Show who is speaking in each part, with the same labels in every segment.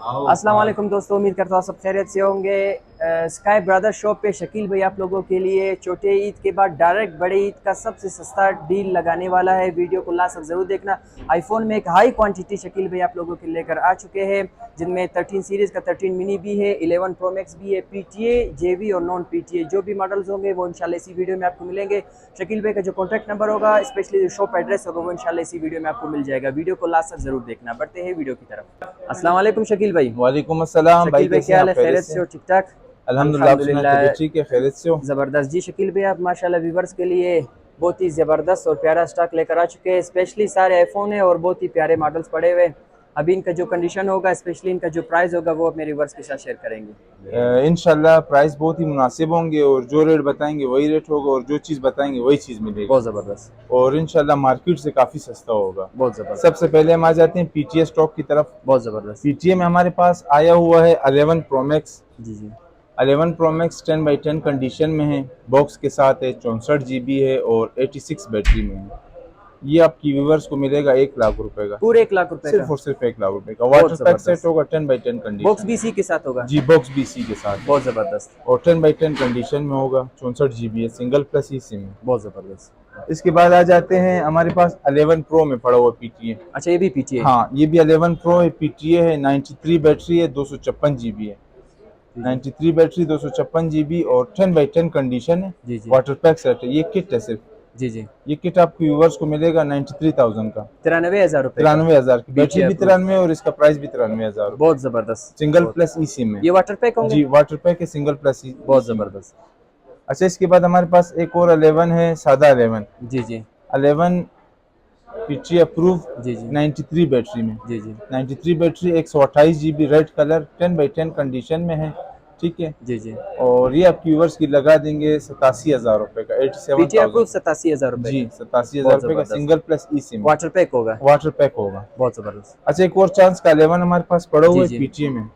Speaker 1: अस्सलाम वालेकुम दोस्तों, उम्मीद करता हूँ सब खैरियत से होंगे। स्काई ब्रदर शॉप पे शकील भाई आप लोगों के लिए छोटे ईद के बाद डायरेक्ट बड़े ईद का सबसे सस्ता डील लगाने वाला है। वीडियो को लास्ट तक ज़रूर देखना। आईफोन में एक हाई क्वांटिटी शकील भाई आप लोगों के लेकर आ चुके हैं, जिनमें 13 सीरीज़ का 13 मिनी भी है, 11 प्रो मैक्स भी है, पीटीए, जेवी और नॉन पीटीए जो भी मॉडल्स होंगे वो इंशाल्लाह इसी वीडियो में आपको मिलेंगे। शकील भाई का जो कॉन्टैक्ट नंबर होगा, स्पेशली जो शॉप एड्रेस होगा, वो इंशाल्लाह इसी वीडियो में आपको मिल जाएगा। वीडियो को लास्ट तक ज़रूर देखना। बढ़ते हैं वीडियो की तरफ। अस्सलाम वालेकुम शकील भाई।
Speaker 2: वालेकुम अस्सलाम भाई,
Speaker 1: शकील भाई
Speaker 2: कैसे
Speaker 1: क्या
Speaker 2: हैं
Speaker 1: हाल
Speaker 2: आप?
Speaker 1: है,
Speaker 2: खैरियत
Speaker 1: खैरियत
Speaker 2: से?
Speaker 1: से हो? ठीक ठाक
Speaker 2: अल्हम्दुलिल्लाह, आप सुनाए?
Speaker 1: अल्हम्दुलिल्लाह।
Speaker 2: तबीयत ठीक है? खैरियत से हो?
Speaker 1: ज़बरदस्त जी। शकील भाई आप माशाल्लाह व्यूवर्स के लिए बहुत ही ज़बरदस्त और प्यारा स्टॉक लेकर आ चुके हैं। स्पेशली सारे आईफोन है और बहुत ही प्यारे मॉडल्स पड़े हुए हैं। अभी इनका जो कंडीशन होगा, स्पेशली इनका जो प्राइस होगा, वो अपने व्यूवर्स के साथ शेयर करेंगे।
Speaker 2: इंशाल्लाह प्राइस बहुत ही मुनासिब होंगे और जो रेट बताएंगे वही रेट होगा और जो चीज़ बताएंगे वही चीज़ मिलेगी।
Speaker 1: बहुत ज़बरदस्त,
Speaker 2: और इंशाल्लाह मार्केट से काफ़ी सस्ता होगा।
Speaker 1: बहुत ज़बरदस्त,
Speaker 2: सबसे पहले हम आ जाते हैं पीटीए स्टॉक की तरफ।
Speaker 1: बहुत ज़बरदस्त।
Speaker 2: पीटीए में हमारे पास आया हुआ है 11 प्रो मैक्स।
Speaker 1: जी जी
Speaker 2: 11 प्रो मैक्स 10/10 कंडीशन में है, बॉक्स के साथ है, 64 GB है और 86 बैटरी में है। ये आपकी व्यूवर्स को मिलेगा 1 लाख रुपए का,
Speaker 1: पूरे 1 लाख रुपए का।
Speaker 2: सिर्फ और सिर्फ 1 लाख रुपए का।
Speaker 1: बहुत
Speaker 2: वाटर पैक सेट
Speaker 1: ज़बरदस्त।
Speaker 2: होगा 10/10
Speaker 1: बॉक्स
Speaker 2: कंडीशन
Speaker 1: भी
Speaker 2: में।
Speaker 1: इसी के साथ होगा।
Speaker 2: जी, बॉक्स भी इसी के साथ है
Speaker 1: बहुत ज़बरदस्त,
Speaker 2: और 10/10 कंडीशन में होगा। 64 GB है, सिंगल प्लस ही सिम है।
Speaker 1: बहुत ज़बरदस्त।
Speaker 2: इसके बाद आ जाते हैं हमारे पास 11 प्रो में पड़ा हुआ पीटीए।
Speaker 1: अच्छा ये भी पीछे है।
Speaker 2: हाँ, ये भी 11 प्रो है, पीटीए है, 93 बैटरी है, 256 GB है।
Speaker 1: जी जी
Speaker 2: 93 बैटरी, 256 GB और 10/10 कंडीशन है।
Speaker 1: जी जी
Speaker 2: वाटर पैक सेट है, ये किट है सिर्फ।
Speaker 1: जी जी
Speaker 2: ये किट आपको व्यूवर्स को मिलेगा 93,000 का,
Speaker 1: 93,000 रुपए का।
Speaker 2: 93,000 की। बैटरी
Speaker 1: पीटीए
Speaker 2: भी
Speaker 1: अप्रूव।
Speaker 2: 93 और इसका प्राइस भी 93,000 रुपये।
Speaker 1: बहुत ज़बरदस्त,
Speaker 2: सिंगल
Speaker 1: बहुत।
Speaker 2: प्लस ई सिम है।
Speaker 1: ये वाटर पैक होंगे।
Speaker 2: जी, वाटर पैक है, सिंगल प्लस ई
Speaker 1: बहुत
Speaker 2: सिम है।
Speaker 1: ज़बरदस्त।
Speaker 2: अच्छा, इसके बाद हमारे पास एक और 11 है, सादा 11।
Speaker 1: जी जी
Speaker 2: 11 पीटीए अप्रूव,
Speaker 1: जी जी
Speaker 2: 93 बैटरी में।
Speaker 1: जी जी
Speaker 2: 93 battery, 128 GB, red colour, 10/10 condition में है। ठीक है।
Speaker 1: जी जी
Speaker 2: और ये आपकी व्यूवर्स की लगा देंगे 87,000 रुपये का,
Speaker 1: पीटीए अप्रूव
Speaker 2: 87,000।
Speaker 1: 87,000 रुपए
Speaker 2: जी,
Speaker 1: का।
Speaker 2: 87,000
Speaker 1: बहुत
Speaker 2: रुपये का,
Speaker 1: ज़बरदस्त।
Speaker 2: सिंगल प्लस ई सिम।
Speaker 1: वाटर पैक होगा।
Speaker 2: वाटर पैक होगा।
Speaker 1: बहुत ज़बरदस्त।
Speaker 2: अच्छा, एक और चांस का 11 हमारे पास पड़ा
Speaker 1: जी
Speaker 2: हुआ है
Speaker 1: जी
Speaker 2: पीटीए में।
Speaker 1: ये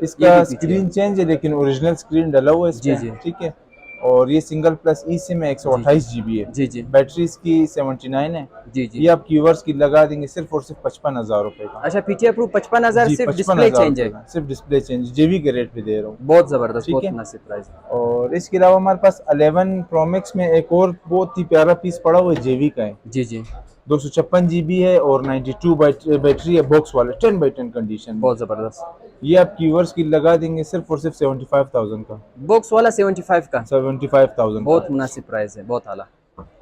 Speaker 2: इसका
Speaker 1: भी पीटीए
Speaker 2: स्क्रीन
Speaker 1: है।
Speaker 2: चेंज है लेकिन ओरिजिनल स्क्रीन डला हुआ है इस
Speaker 1: जी
Speaker 2: पे।
Speaker 1: जी
Speaker 2: ठीक है। और ये सिंगल प्लस ई सिम है,
Speaker 1: जी जी
Speaker 2: 128 GB है।
Speaker 1: जी जी
Speaker 2: बैटरी इसकी 79 है।
Speaker 1: जी जी
Speaker 2: ये आप व्यूवर्स की लगा देंगे सिर्फ और सिर्फ 55,000 रुपये का।
Speaker 1: अच्छा पीटीए अप्रूव 55,000,
Speaker 2: जी,
Speaker 1: सिर्फ
Speaker 2: पचपन
Speaker 1: डिस्प्ले
Speaker 2: हजार
Speaker 1: चेंज
Speaker 2: रुपये
Speaker 1: है।
Speaker 2: का, सिर्फ डिस्प्ले चेंज, जेवी के रेट पे दे रहा हूँ।
Speaker 1: बहुत ज़बरदस्त,
Speaker 2: ठीक
Speaker 1: बहुत
Speaker 2: है।
Speaker 1: मुनासिब प्राइस है।
Speaker 2: और इसके अलावा हमारे पास 11 प्रो मैक्स में एक और बहुत ही प्यारा पीस पड़ा हुआ है, जेवी का है।
Speaker 1: जी जी
Speaker 2: 256 GB है और 92 बैटरी है, बॉक्स वाला, 10/10 कंडीशन में।
Speaker 1: बहुत ज़बरदस्त।
Speaker 2: ये आप व्यूवर्स की लगा देंगे सिर्फ और सिर्फ 75,000 का,
Speaker 1: बॉक्स वाला 75 का।
Speaker 2: 75,000 का।
Speaker 1: बहुत मुनासिब प्राइस है, बहुत आला।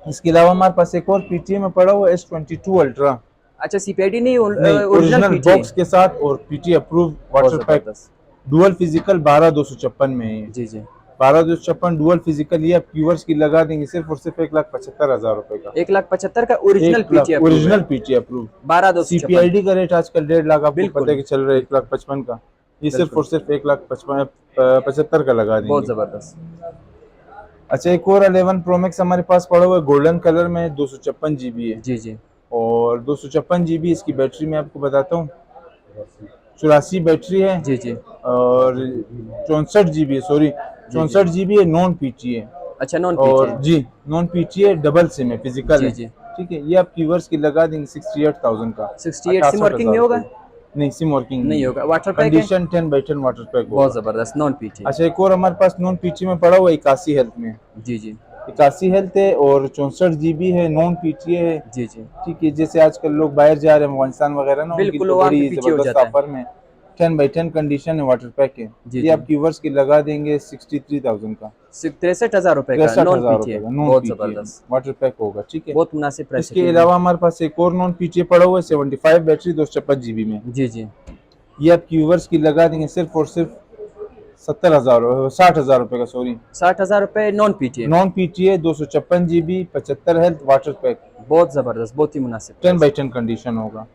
Speaker 2: इसके अलावा हमारे पास एक और पीटीए में पड़ा हुआ है S22 अल्ट्रा।
Speaker 1: अच्छा सीपीआईडी नहीं,
Speaker 2: नहीं,
Speaker 1: ओरिजिनल
Speaker 2: ओरिजिनल
Speaker 1: पीटीए।
Speaker 2: बॉक्स के साथ और पीटीए अप्रूव,
Speaker 1: बहुत
Speaker 2: वाटर पैक,
Speaker 1: ज़बरदस्त।
Speaker 2: डुअल फिजिकल 12,256 में है।
Speaker 1: जी जी
Speaker 2: 12,256 डुअल फिजिकल। ये आप व्यूवर्स की लगा देंगे सिर्फ और सिर्फ 1,75,000 रुपये का।
Speaker 1: 1,75,000 का ओरिजिनल
Speaker 2: एक
Speaker 1: पीटीए
Speaker 2: लाख
Speaker 1: अप्रूव है।
Speaker 2: Original PTA approve.
Speaker 1: 12,256।
Speaker 2: सीपीआईडी का रेट आजकल 1.5 लाख आपको पता
Speaker 1: बिल्कुल
Speaker 2: है कि चल रहा है,
Speaker 1: बिल्कुल
Speaker 2: 1,55,000 का। ये सिर्फ
Speaker 1: बिल्कुल।
Speaker 2: और सिर्फ 1,75,000 का लगा
Speaker 1: बहुत
Speaker 2: देंगे।
Speaker 1: ज़बरदस्त।
Speaker 2: अच्छा, एक और 11 प्रो मैक्स हमारे पास पड़ा हुआ है, गोल्डन कलर में, 256 GB है।
Speaker 1: जी जी
Speaker 2: और 256 GB इसकी बैटरी मैं आपको बताता हूँ, 84 बैटरी है।
Speaker 1: जी जी
Speaker 2: और 64 GB है, सॉरी,
Speaker 1: जी जी
Speaker 2: 64 GB है, नॉन पीटीए है।
Speaker 1: अच्छा नॉन
Speaker 2: और
Speaker 1: पीटीए।
Speaker 2: जी, नॉन पीटीए डबल सिम है, फिजिकल
Speaker 1: जी
Speaker 2: है।
Speaker 1: जी
Speaker 2: ठीक है। ये आप व्यूवर्स की लगा देंगे 68,000 का,
Speaker 1: 68 सिम वर्किंग
Speaker 2: 68,000
Speaker 1: नहीं होगा।
Speaker 2: रुपये। नहीं, सिम वर्किंग नहीं
Speaker 1: नहीं
Speaker 2: है।
Speaker 1: होगा, वाटर पैक है।
Speaker 2: कंडीशन 10/10 वाटर पैक
Speaker 1: बहुत
Speaker 2: होगा।
Speaker 1: ज़बरदस्त नॉन पीटीए।
Speaker 2: अच्छा, एक और हमारे पास नॉन पीटीए में पड़ा हुआ है 81 हेल्थ में।
Speaker 1: जी जी
Speaker 2: 81 हेल्थ है और 64 GB है, नॉन पीटीए है।
Speaker 1: जी जी
Speaker 2: ठीक है। जैसे आजकल लोग बाहर जा रहे हैं अफगानिस्तान वगैरह ना, उनके
Speaker 1: बिल्कुल
Speaker 2: लिए
Speaker 1: वहाँ पे
Speaker 2: बड़ी
Speaker 1: पीटीए हो
Speaker 2: जबरदस्त
Speaker 1: जाता है।
Speaker 2: ऑफर में 10/10 कंडीशन है, वाटर पैक है।
Speaker 1: जी
Speaker 2: ये
Speaker 1: जी
Speaker 2: आप व्यूवर्स की लगा देंगे 63,000 का,
Speaker 1: सिर्फ 63,000 रुपए का
Speaker 2: तिरसठ
Speaker 1: नॉन
Speaker 2: हजार रुपये
Speaker 1: पीटीए।
Speaker 2: का, नॉन
Speaker 1: बहुत
Speaker 2: पीटीए
Speaker 1: ज़बरदस्त,
Speaker 2: वाटर पैक होगा। ठीक है।
Speaker 1: बहुत मुनासिब प्राइस
Speaker 2: इसके
Speaker 1: शकील भाई।
Speaker 2: अलावा हमारे पास एक और नॉन पीटीए पड़ा हुआ है, 75 बैटरी, 256 GB में।
Speaker 1: जी जी
Speaker 2: ये आप व्यूवर्स की लगा देंगे सिर्फ और सिर्फ 60,000 रुपये का, सॉरी,
Speaker 1: 60,000 रुपए non PTA.
Speaker 2: Non PTA, 256 GB, 75 health, water pack,
Speaker 1: बहुत ज़बरदस्त, बहुत ही मुनासिब
Speaker 2: ten
Speaker 1: price.
Speaker 2: By ten condition होगा।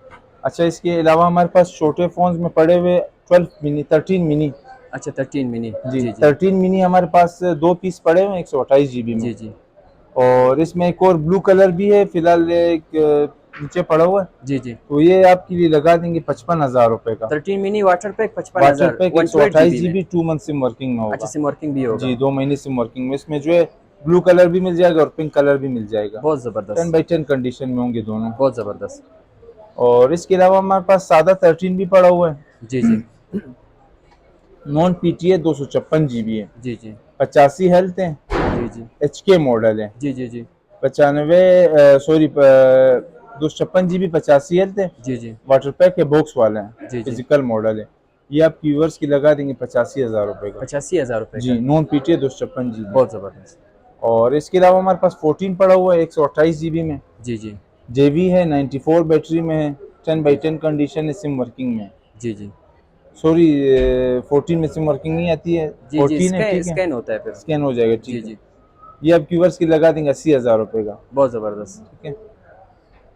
Speaker 2: अच्छा, इसके अलावा हमारे पास छोटे फोन में पड़े हुए 12 मिनी, 13 मिनी।
Speaker 1: अच्छा 13 मिनी।
Speaker 2: जी,
Speaker 1: जी जी
Speaker 2: 13 मिनी हमारे पास दो पीस पड़े हुए हैं 128 GB में।
Speaker 1: जी जी
Speaker 2: और इसमें एक और ब्लू कलर भी है, फिलहाल एक नीचे पड़ा हुआ है।
Speaker 1: जी जी
Speaker 2: तो ये आपके लिए लगा देंगे 55,000 रुपये का।
Speaker 1: 13 mini water pack
Speaker 2: water
Speaker 1: 55,000,
Speaker 2: pack,
Speaker 1: 128 GB में।
Speaker 2: 128 GB, 2 मंथ सिम वर्किंग में
Speaker 1: अच्छा
Speaker 2: होगा।
Speaker 1: सिम वर्किंग भी होगा।
Speaker 2: जी, 2 महीने सिम वर्किंग में। इसमें जो है ब्लू कलर भी मिल जाएगा और पिंक कलर भी मिल जाएगा।
Speaker 1: बहुत
Speaker 2: 10
Speaker 1: ज़बरदस्त,
Speaker 2: बाई 10 कंडीशन में होंगे दोनों।
Speaker 1: बहुत ज़बरदस्त।
Speaker 2: और इसके अलावा हमारे पास सादा 13 भी पड़ा हुआ है।
Speaker 1: जी जी
Speaker 2: नॉन PTA 256 GB है,
Speaker 1: जी जी
Speaker 2: 85 हेल्थ है,
Speaker 1: जी जी
Speaker 2: HK मॉडल है,
Speaker 1: जी जी जी
Speaker 2: 256 GB 85 हेल्थ है,
Speaker 1: जी जी
Speaker 2: वाटर पैक है, बॉक्स वाला है,
Speaker 1: जी जी
Speaker 2: फिजिकल मॉडल है। ये आप व्यूअर्स की लगा देंगे 85,000 रुपये का।
Speaker 1: 85,000 रुपये का।
Speaker 2: जी, नॉन PTA 256 GB।
Speaker 1: बहुत ज़बरदस्त।
Speaker 2: और इसके अलावा हमारे पास 14 पड़ा हुआ है 128 GB में,
Speaker 1: जी जी
Speaker 2: JV है, 94 बैटरी में है, 10x10
Speaker 1: जी
Speaker 2: कंडीशन है, सिम वर्किंग में है।
Speaker 1: जी जी
Speaker 2: सॉरी, 14 में सिम वर्किंग नहीं आती है,
Speaker 1: जी जी
Speaker 2: 14 है,
Speaker 1: स्कैन
Speaker 2: ठीक है,
Speaker 1: स्कैन होता है फिर।
Speaker 2: स्कैन हो जाएगा,
Speaker 1: जी
Speaker 2: ठीक है।
Speaker 1: जी
Speaker 2: ये आप व्यूअर्स की लगा देंगे 80,000 रुपये का,
Speaker 1: बहुत ज़बरदस्त।
Speaker 2: ठीक है।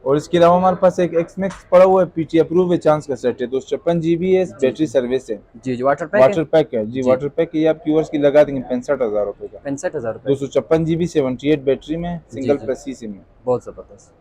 Speaker 2: और इसके अलावा हमारे पास एक एक्स मैक्स पड़ा हुआ है, PTA अप्रूव है, चांस का सेट है, 256 GB है,
Speaker 1: जी
Speaker 2: बैटरी सर्विस है,
Speaker 1: जी जी वाटर पैक है।
Speaker 2: वाटर पैक है। जी,
Speaker 1: जी
Speaker 2: वाटर पैक है। ये आप व्यूअर्स की लगा देंगे 65,000 रुपये का,
Speaker 1: 65,000 रुपये।
Speaker 2: 256 GB 78 बैटरी में,
Speaker 1: जी
Speaker 2: सिंगल
Speaker 1: जी
Speaker 2: प्लस सिम है।
Speaker 1: बहुत ज़बरदस्त।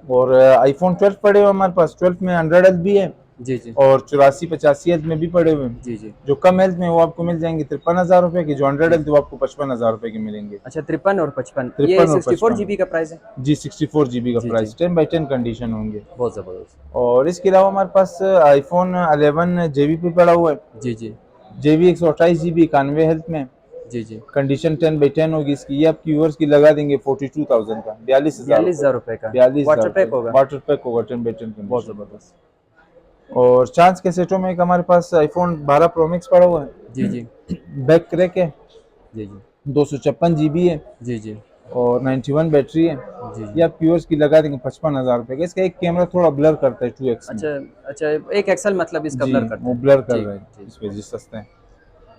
Speaker 2: और आईफोन 12 पड़े हुए हमारे पास, 12 में 100 भी है,
Speaker 1: जी जी
Speaker 2: और 84-85 हेल्थ में भी पड़े हुए हैं।
Speaker 1: जी जी
Speaker 2: जो कम हेल्थ में वो आपको मिल जाएंगे 53,000 रुपये की, जो 100
Speaker 1: जी
Speaker 2: हेल्थ वो आपको 55,000 रुपये की मिलेंगे।
Speaker 1: अच्छा 53 और 55, ये
Speaker 2: 53 और
Speaker 1: 64
Speaker 2: 55,
Speaker 1: जीबी का प्राइस है।
Speaker 2: जी 64 GB का
Speaker 1: जी जी
Speaker 2: प्राइस, 10x10 कंडीशन होंगे।
Speaker 1: बहुत ज़बरदस्त।
Speaker 2: और इसके अलावा हमारे पास आईफोन 11 JB पे पड़ा हुआ है,
Speaker 1: जी जी
Speaker 2: JB 128 GB 91 हेल्थ में,
Speaker 1: जी जी
Speaker 2: कंडीशन 10x10 होगी इसकी। ये आपकी व्यूअर्स की लगा देंगे 42,000 का, 42,000 रुपये
Speaker 1: 42,000
Speaker 2: का,
Speaker 1: रुपये का।
Speaker 2: 42,000
Speaker 1: वाटर
Speaker 2: रुपये
Speaker 1: पैक होगा।
Speaker 2: वाटर पैक होगा, 10x10
Speaker 1: बहुत
Speaker 2: कंडीशन।
Speaker 1: ज़बरदस्त।
Speaker 2: और चांस के सेटों में एक हमारे पास आईफोन 12 Pro Max पड़ा हुआ
Speaker 1: जी
Speaker 2: है,
Speaker 1: जी
Speaker 2: बैक क्रैक है,
Speaker 1: जी जी
Speaker 2: 256 GB है,
Speaker 1: जी जी
Speaker 2: और 91 बैटरी है।
Speaker 1: जी
Speaker 2: ये
Speaker 1: जी
Speaker 2: आप व्यूअर्स की लगा देंगे 55,000 रुपये का। इसका एक कैमरा थोड़ा ब्लर करता है 2x में,
Speaker 1: अच्छा अच्छा, एक एक्सल मतलब इसका
Speaker 2: जी
Speaker 1: ब्लर करता
Speaker 2: वो
Speaker 1: है।
Speaker 2: ब्लर कर
Speaker 1: जी
Speaker 2: रहा है,
Speaker 1: जी
Speaker 2: इस वजह से सस्ते हैं।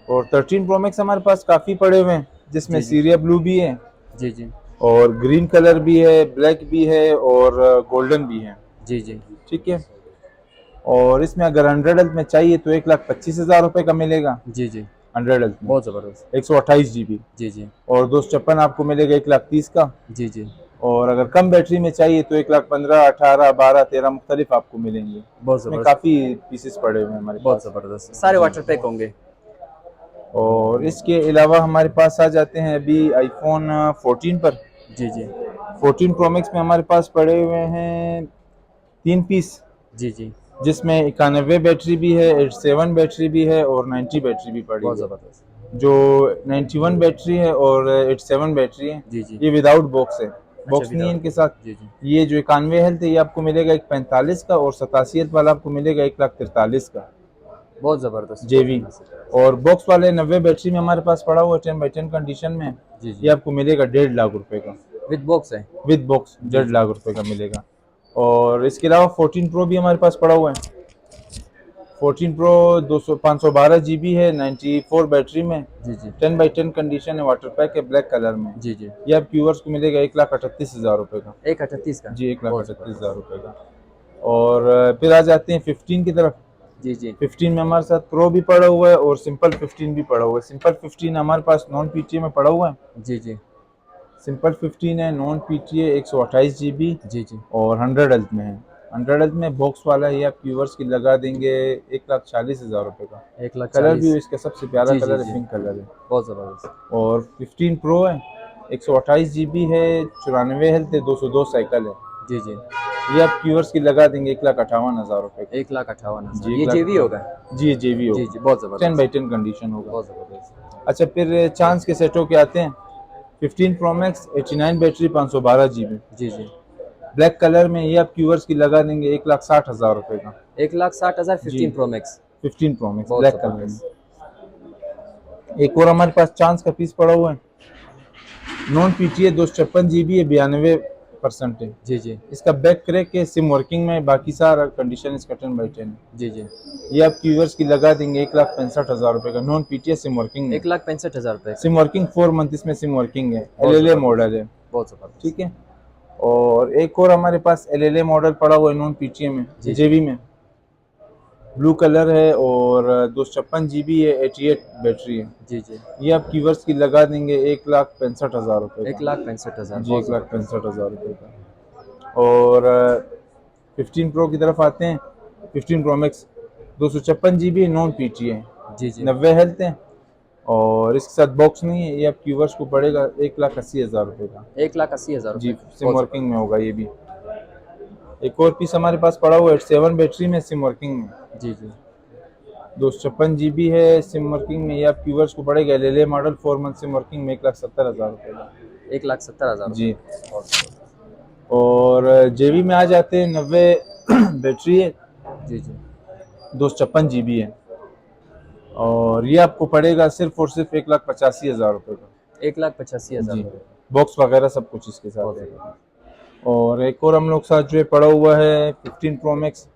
Speaker 2: और 13 Pro Max हमारे पास काफ़ी पड़े हुए हैं, जिसमें
Speaker 1: जी जी
Speaker 2: सीरिया ब्लू भी है,
Speaker 1: जी जी
Speaker 2: और ग्रीन कलर भी है, ब्लैक भी है, और गोल्डन भी है,
Speaker 1: जी जी
Speaker 2: ठीक है। और इसमें अगर 100 हेल्थ में चाहिए तो 1,25,000 रुपये का मिलेगा,
Speaker 1: जी जी
Speaker 2: 100 हेल्थ में,
Speaker 1: बहुत ज़बरदस्त।
Speaker 2: 128 GB।
Speaker 1: जी जी
Speaker 2: और 256 आपको मिलेगा 1,30,000 का।
Speaker 1: जी जी
Speaker 2: और अगर कम बैटरी में चाहिए तो 1,15,000, 18, 12, 13 मुख्तलिफ आपको मिलेंगे।
Speaker 1: बहुत
Speaker 2: इसमें
Speaker 1: ज़बरदस्त।
Speaker 2: काफ़ी पीसेस पड़े हुए हैं हमारे
Speaker 1: बहुत
Speaker 2: पास,
Speaker 1: ज़बरदस्त, सारे
Speaker 2: जी।
Speaker 1: वाटर पैक होंगे।
Speaker 2: और इसके अलावा हमारे पास आ जाते हैं अभी आईफोन 14 पर।
Speaker 1: जी जी
Speaker 2: 14 Pro Max में हमारे पास पड़े हुए हैं 3 पीस,
Speaker 1: जी जी
Speaker 2: जिसमें 91 बैटरी भी है, 87 बैटरी भी है, और 90 बैटरी भी पड़ी
Speaker 1: बहुत
Speaker 2: हुई है।
Speaker 1: ज़बरदस्त।
Speaker 2: जो 91 बैटरी है और 87 बैटरी है,
Speaker 1: जी जी
Speaker 2: ये विदाउट बॉक्स है,
Speaker 1: अच्छा
Speaker 2: बॉक्स नहीं है
Speaker 1: विदाउट।
Speaker 2: इनके साथ।
Speaker 1: जी जी
Speaker 2: ये जो 91 हेल्थ है ये आपको मिलेगा 1,45,000 का, और 87 हेल्थ वाला आपको मिलेगा 1,43,000 का,
Speaker 1: बहुत ज़बरदस्त, बहुत
Speaker 2: JV।
Speaker 1: मुनासिब प्राइस।
Speaker 2: और बॉक्स वाले 90 बैटरी में हमारे पास पड़ा हुआ है 10x10 कंडीशन में,
Speaker 1: जी
Speaker 2: ये
Speaker 1: जी
Speaker 2: आपको मिलेगा 1,50,000 रुपये का,
Speaker 1: विद बॉक्स है।
Speaker 2: विद बॉक्स
Speaker 1: जी जी
Speaker 2: 1,50,000 रुपये का मिलेगा। और इसके अलावा 14 Pro भी हमारे पास पड़ा हुआ है। 14 Pro 512 GB है, 94 बैटरी में,
Speaker 1: जी जी
Speaker 2: 10x10 कंडीशन है, वाटर पैक है, ब्लैक कलर में।
Speaker 1: जी जी
Speaker 2: ये आप व्यूअर्स को मिलेगा 1,38,000 रुपये का,
Speaker 1: 1,38 का।
Speaker 2: जी, एक लाख
Speaker 1: बहुत
Speaker 2: अड़तीस
Speaker 1: ज़बरदस्त।
Speaker 2: हज़ार रुपये का। और फिर आ जाते हैं 15 की तरफ।
Speaker 1: जी जी
Speaker 2: 15 में हमारे साथ प्रो भी पड़ा हुआ है और सिंपल 15 भी पड़ा हुआ है। सिंपल 15 हमारे पास नॉन PTA में पड़ा हुआ है।
Speaker 1: जी जी
Speaker 2: सिंपल 15 है, नॉन PTA 128 GB,
Speaker 1: जी जी
Speaker 2: और 100 हेल्थ में है। 100 हेल्थ में बॉक्स वाला है, ये आप व्यूअर्स की लगा देंगे 1,40,000 रुपये का। कलर भी
Speaker 1: 1,40,000।
Speaker 2: इसका सबसे प्यारा
Speaker 1: जी जी
Speaker 2: कलर है,
Speaker 1: जी
Speaker 2: पिंक कलर है।
Speaker 1: बहुत ज़बरदस्त।
Speaker 2: और 15 प्रो है, 128 GB है, 94 हेल्थ है, 202 साइकिल है।
Speaker 1: जी जी
Speaker 2: ये आप व्यूअर्स की लगा देंगे 1,58,000 रुपये का,
Speaker 1: 1,58,000,
Speaker 2: जी,
Speaker 1: ये JV होगा।
Speaker 2: 1,58,000, जी, JV
Speaker 1: जी
Speaker 2: होगा,
Speaker 1: जी बहुत ज़बरदस्त।
Speaker 2: 10x10 कंडीशन होगा।
Speaker 1: बहुत ज़बरदस्त।
Speaker 2: अच्छा, फिर चांस के सेटों के आते हैं। 15 Pro Max 89 बैटरी 512 GB,
Speaker 1: जी जी
Speaker 2: ब्लैक कलर में, ये आप व्यूअर्स की लगा देंगे 1,60,000 रुपये का,
Speaker 1: 1,60,000
Speaker 2: जी।
Speaker 1: 15 प्रो मैक्स।
Speaker 2: 15 Pro Max
Speaker 1: बहुत
Speaker 2: ब्लैक कलर में।
Speaker 1: ज़बरदस्त।
Speaker 2: एक और हमारे पास चांस का पीस पड़ा हुआ है, नॉन PTA 256 GB है, 92% है।
Speaker 1: जी जी
Speaker 2: इसका बैक क्रैक है, सिम वर्किंग में, बाकी सारा कंडीशन इसका 10x10 है।
Speaker 1: जी जी
Speaker 2: ये आप व्यूअर्स की लगा देंगे 1,65,000 रुपये का, नॉन PTA सिम वर्किंग है।
Speaker 1: 1,65,000 रुपये का।
Speaker 2: सिम वर्किंग 4 मंथ इसमें सिम वर्किंग है,
Speaker 1: बहुत
Speaker 2: LLA
Speaker 1: ज़बरदस्त।
Speaker 2: मॉडल है,
Speaker 1: बहुत ज़बरदस्त।
Speaker 2: ठीक है। और एक और हमारे पास LLA मॉडल पड़ा हुआ है नॉन PTA में,
Speaker 1: जी जी
Speaker 2: JV में, ब्लू कलर है, और 256 GB है, 88 बैटरी है।
Speaker 1: जी जी
Speaker 2: ये आप कीवर्स की लगा देंगे 1,65,000 रुपये का,
Speaker 1: 1,65,000
Speaker 2: जी,
Speaker 1: बहुत ज़बरदस्त।
Speaker 2: 1,65,000 रुपये का। और 15 प्रो की तरफ आते हैं। 15 pro max 256 GB non PTA है,
Speaker 1: जी जी
Speaker 2: 90 हेल्थ है, और इसके साथ बॉक्स नहीं है। ये आप कीवर्स को पड़ेगा 1,80,000 रुपये का,
Speaker 1: 1,80,000
Speaker 2: जी,
Speaker 1: रुपये का।
Speaker 2: सिम
Speaker 1: बहुत
Speaker 2: वर्किंग में
Speaker 1: ज़बरदस्त।
Speaker 2: होगा ये भी। एक और पीस हमारे पास पड़ा हुआ है 7 बैटरी में, सिम वर्किंग में,
Speaker 1: जी जी
Speaker 2: 256 GB है सिम वर्किंग में। ये आप व्यूअर्स को पड़ेगा LLA model 4 month SIM working में 1,70,000 रुपये का।
Speaker 1: 1,70,000
Speaker 2: जी।
Speaker 1: रुपये।
Speaker 2: और JB में आ जाते हैं 90 बैटरी है,
Speaker 1: जी जी
Speaker 2: 256 GB है, और ये आपको पड़ेगा सिर्फ और सिर्फ 1,85,000 रुपये का।
Speaker 1: 1,85,000
Speaker 2: जी,
Speaker 1: रुपये।
Speaker 2: बॉक्स वगैरह सब कुछ इसके साथ
Speaker 1: बहुत
Speaker 2: है।
Speaker 1: ज़बरदस्त।
Speaker 2: और एक और हम लोग साथ जो है पड़ा हुआ है 15 Pro Max,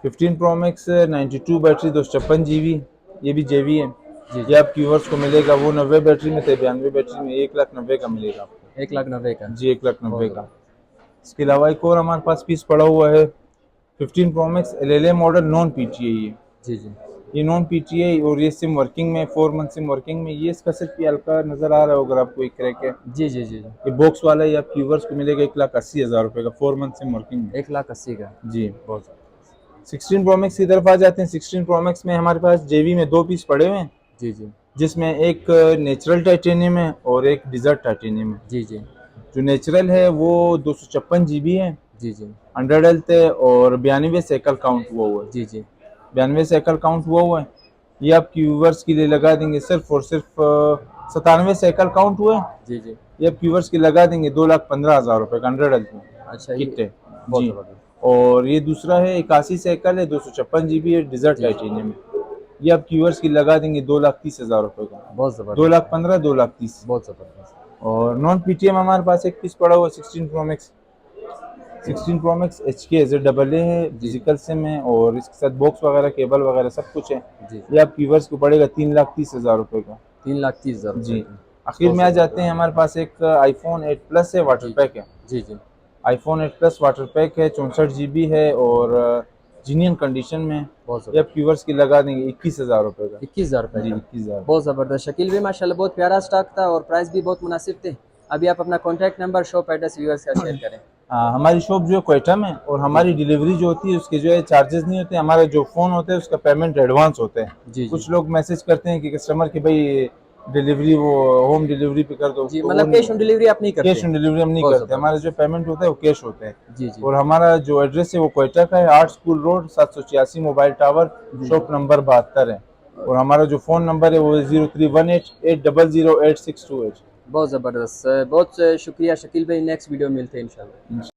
Speaker 2: 15 Pro Max 92 battery 256 GB, ये भी JB है।
Speaker 1: जी
Speaker 2: ये आपकी व्यूअर्स को मिलेगा, वो 90 बैटरी में थे, 92 बैटरी में 1,90,000 का मिलेगा आपको।
Speaker 1: 1,90,000 का।
Speaker 2: जी, 1,90,000
Speaker 1: बहुत
Speaker 2: का।
Speaker 1: ज़बरदस्त।
Speaker 2: इसके अलावा एक और हमारे पास पीस पड़ा हुआ है 15 Pro Max LLA model non PTA।
Speaker 1: जी जी
Speaker 2: ये नॉन PTA और ये सिम वर्किंग में, 4 मंथ सिम वर्किंग में। ये इसका सिर्फ ये हल्का नजर आ रहा है अगर आपको एक क्रैक है,
Speaker 1: जी जी जी
Speaker 2: ये बॉक्स वाला है, ये आपकी व्यूअर्स को मिलेगा 1,80,000 रुपये का, 4 मंथ सिम वर्किंग में।
Speaker 1: 1,80,000 का।
Speaker 2: जी।
Speaker 1: बहुत ज़बरदस्त।
Speaker 2: 16 Pro Max की तरफ आ जाते हैं। 16 Pro Max में हमारे पास JB में 2 पीस पड़े हुए हैं,
Speaker 1: जी जी
Speaker 2: जिसमें एक नेचुरल टाइटेनियम है और एक डिजर्ट टाइटेनियम है।
Speaker 1: जी जी
Speaker 2: जो नेचुरल है वो 256 GB है,
Speaker 1: जी जी
Speaker 2: 100 हेल्थ है और 92 साइकिल काउंट हुआ है।
Speaker 1: जी जी
Speaker 2: 92 साइकिल काउंट हुआ है। ये आपकी व्यूवर्स के लिए लगा देंगे सिर्फ और सिर्फ 97 साइकिल काउंट हुए।
Speaker 1: जी जी।
Speaker 2: ये आप व्यूवर्स की लगा देंगे 2,15,000 रुपये का, 100 हेल्थ में
Speaker 1: अच्छा, ये
Speaker 2: किट है।
Speaker 1: बहुत
Speaker 2: जी।
Speaker 1: ज़बरदस्त।
Speaker 2: और ये दूसरा है 81 साइकिल है, 256 GB है, डिजर्ट
Speaker 1: जी
Speaker 2: टाइटेनियम है। ये आप व्यूवर्स की लगा देंगे 2,30,000 रुपये का,
Speaker 1: बहुत ज़बरदस्त।
Speaker 2: 2,15,000, 2,30,000।
Speaker 1: बहुत ज़बरदस्त।
Speaker 2: और नॉन PTM हमारे पास एक पीस पड़ा हुआ 16 Pro Max, 16 Pro Max HKZAA है,
Speaker 1: जी
Speaker 2: फिजिकल सिम है और इसके साथ बॉक्स वगैरह, केबल वगैरह सब कुछ है।
Speaker 1: जी
Speaker 2: ये आप व्यूवर्स को पड़ेगा 3,30,000 रुपये का।
Speaker 1: 3,30,000 रुपये
Speaker 2: जी।
Speaker 1: का।
Speaker 2: आखिर
Speaker 1: बहुत
Speaker 2: में आ
Speaker 1: ज़बरदस्त।
Speaker 2: जाते हैं, हमारे पास एक iPhone 8 Plus है, वाटर
Speaker 1: जी
Speaker 2: पैक है।
Speaker 1: जी जी
Speaker 2: iPhone 8 Plus वाटर पैक है, 64 GB है और जीनियन कंडीशन में।
Speaker 1: बहुत
Speaker 2: ये आप
Speaker 1: ज़बरदस्त।
Speaker 2: व्यूवर्स की लगा देंगे 21,000 रुपये का।
Speaker 1: 21,000 रुपये
Speaker 2: जी,
Speaker 1: का।
Speaker 2: 21,000।
Speaker 1: बहुत ज़बरदस्त। शकील भाई माशाल्लाह बहुत प्यारा स्टॉक था और प्राइस भी बहुत मुनासिब थे। अभी आप अपना contact number, shop address viewers का शेयर करें।
Speaker 2: हमारी शॉप जो है क्वेटा में, और
Speaker 1: जी
Speaker 2: हमारी
Speaker 1: जी
Speaker 2: डिलीवरी जो होती है उसके जो है चार्जेस नहीं होते। हमारा जो फ़ोन होता है उसका पेमेंट एडवांस होता है।
Speaker 1: जी जी
Speaker 2: कुछ लोग मैसेज करते हैं कि कस्टमर की भाई डिलीवरी, वो होम डिलीवरी पे कर दो,
Speaker 1: जी,
Speaker 2: तो वो
Speaker 1: मतलब कैश ऑन डिलीवरी आप नहीं करते?
Speaker 2: कैश ऑन डिलीवरी हम नहीं
Speaker 1: बहुत
Speaker 2: करते। हमारा
Speaker 1: ज़बरदस्त।
Speaker 2: जो पेमेंट होता है वो कैश होता है।
Speaker 1: जी जी
Speaker 2: और हमारा जो एड्रेस है वो क्वेटा का है, 8 स्कूल रोड, 786 मोबाइल टावर,
Speaker 1: जी
Speaker 2: शॉप नंबर 72 है। और हमारा जो फ़ोन नंबर है वो 0318800862 है।
Speaker 1: बहुत ज़बरदस्त। बहुत शुक्रिया शकील भाई। नेक्स्ट वीडियो मिलते हैं इंशाल्लाह।